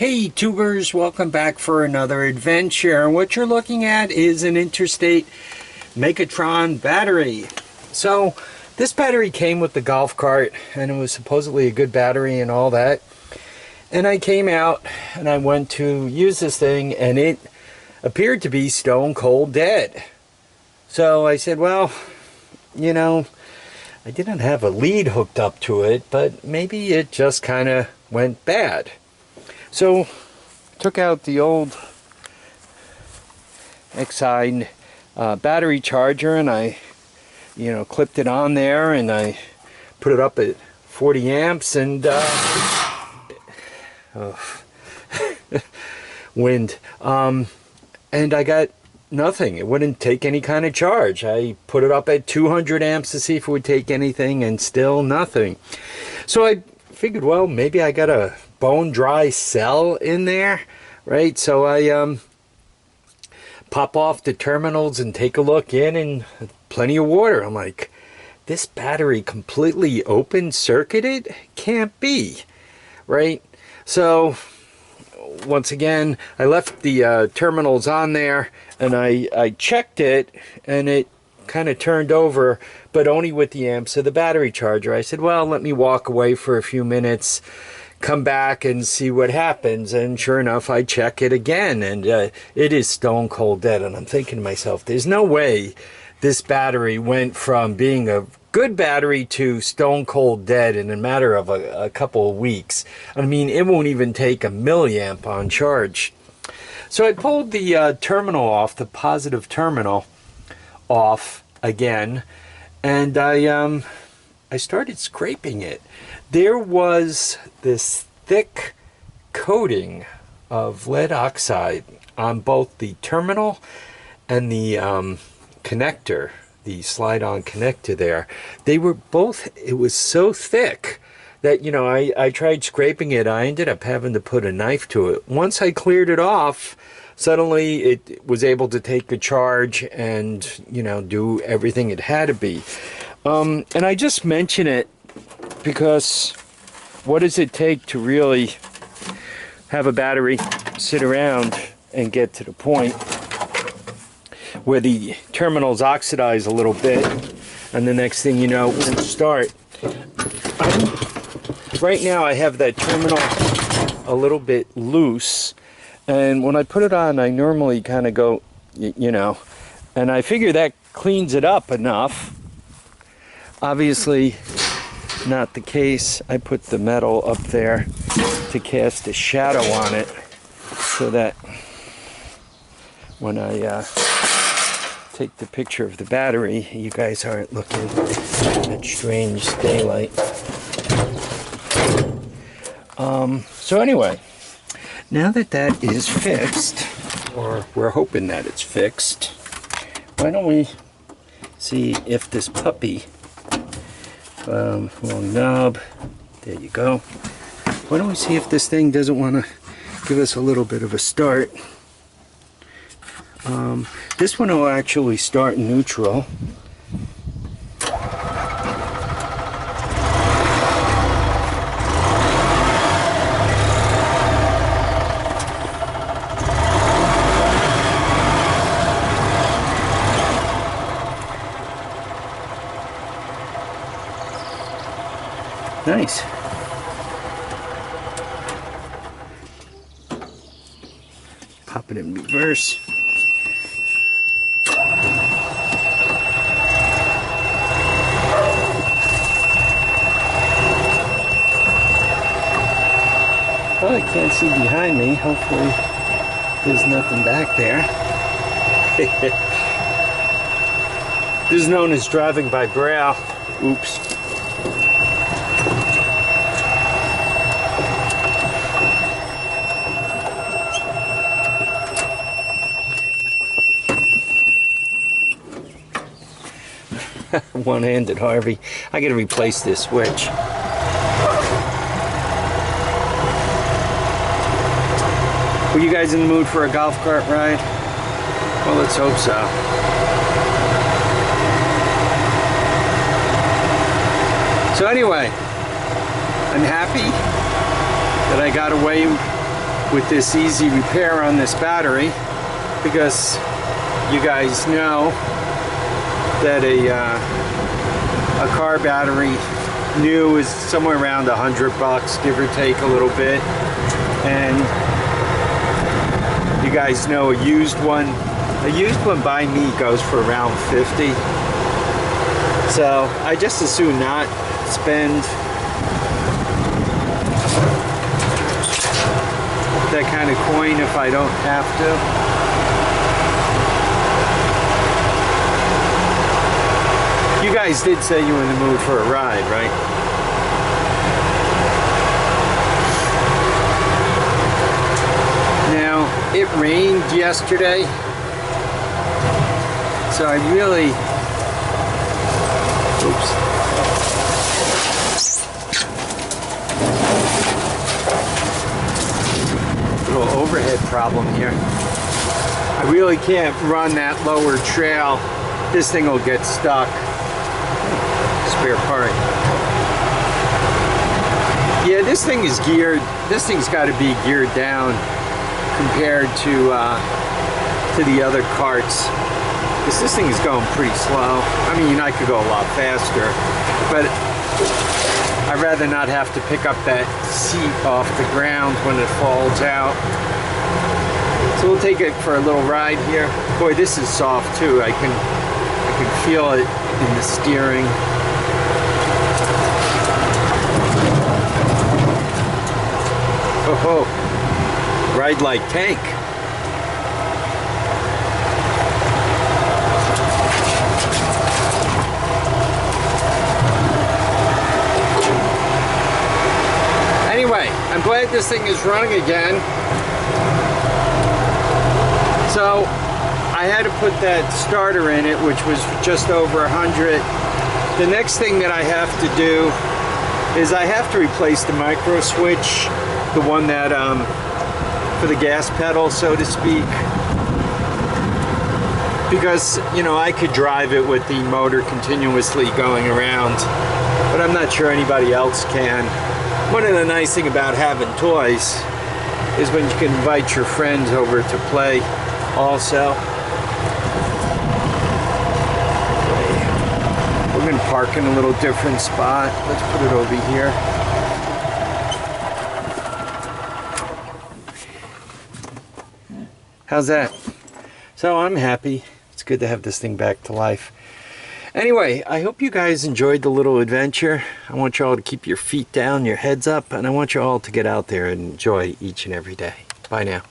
Hey tubers, welcome back for another adventure. What you're looking at is an Interstate Megatron battery. So this battery came with the golf cart and it was supposedly a good battery and all that. And I came out and I went to use this thing and it appeared to be stone cold dead. So I said, well, you know, I didn't have a lead hooked up to it, but maybe it just kind of went bad. So, took out the old Exide battery charger and I, clipped it on there and I put it up at 40 amps and wind. And I got nothing. It wouldn't take any kind of charge. I put it up at 200 amps to see if it would take anything and still nothing. So I figured, well, maybe I got a bone dry cell in there, right? So I pop off the terminals and take a look in and plenty of water. I'm like, this battery completely open circuited? Can't be, right? So once again, I left the terminals on there and I checked it and it kind of turned over, but only with the amps of the battery charger. I said, well, let me walk away for a few minutes, come back and see what happens. And sure enough, I check it again and it is stone cold dead. And I'm thinking to myself, there's no way this battery went from being a good battery to stone cold dead in a matter of a couple of weeks. I mean, it won't even take a milliamp on charge. So I pulled the terminal off, the positive terminal off again, and I started scraping it. There was this thick coating of lead oxide on both the terminal and the connector, the slide-on connector there. They were both, it was so thick that, I tried scraping it. I ended up having to put a knife to it. Once I cleared it off, suddenly it was able to take a charge and, do everything it had to be. And I just mention it because what does it take to really have a battery sit around and get to the point where the terminals oxidize a little bit and the next thing you know, it won't start. Right now I have that terminal a little bit loose, and when I put it on I normally kind of go, and I figure that cleans it up enough. Obviously not the case. I put the metal up there to cast a shadow on it so that when I take the picture of the battery, you guys aren't looking at strange daylight. So anyway, now that that is fixed, or we're hoping that it's fixed, why don't we see if this puppy, long knob, there you go. Why don't we see if this thing doesn't want to give us a little bit of a start. This one will actually start neutral. Nice. Pop it in reverse. Well, I can't see behind me. Hopefully there's nothing back there. This is known as driving by braille. Oops. One-handed, Harvey. I gotta replace this switch. Were you guys in the mood for a golf cart ride? Well, let's hope so. So anyway, I'm happy that I got away with this easy repair on this battery, because you guys know that a car battery new is somewhere around $100, give or take a little bit, and you guys know a used one by me goes for around 50. So I just as soon not spend that kind of coin if I don't have to. You guys did say you were in the mood for a ride, right? Now, it rained yesterday, so I really... Oops. Little overhead problem here. I really can't run that lower trail. This thing will get stuck. Spare part. Yeah, this thing is geared. This thing's got to be geared down compared to the other carts. Because this thing is going pretty slow. I mean, I could go a lot faster, but I'd rather not have to pick up that seat off the ground when it falls out. So we'll take it for a little ride here. Boy, this is soft too. I can feel it in the steering. Oh, ride like tank. Anyway, I'm glad this thing is running again. So I had to put that starter in it, which was just over 100. The next thing that I have to do is I have to replace the micro switch, the one that for the gas pedal, so to speak, because you know I could drive it with the motor continuously going around, but I'm not sure anybody else can. One of the nice things about having toys is when you can invite your friends over to play also. We're going to park in a little different spot. Let's put it over here. How's that? So I'm happy. It's good to have this thing back to life. Anyway, I hope you guys enjoyed the little adventure. I want you all to keep your feet down, your heads up, and I want you all to get out there and enjoy each and every day. Bye now.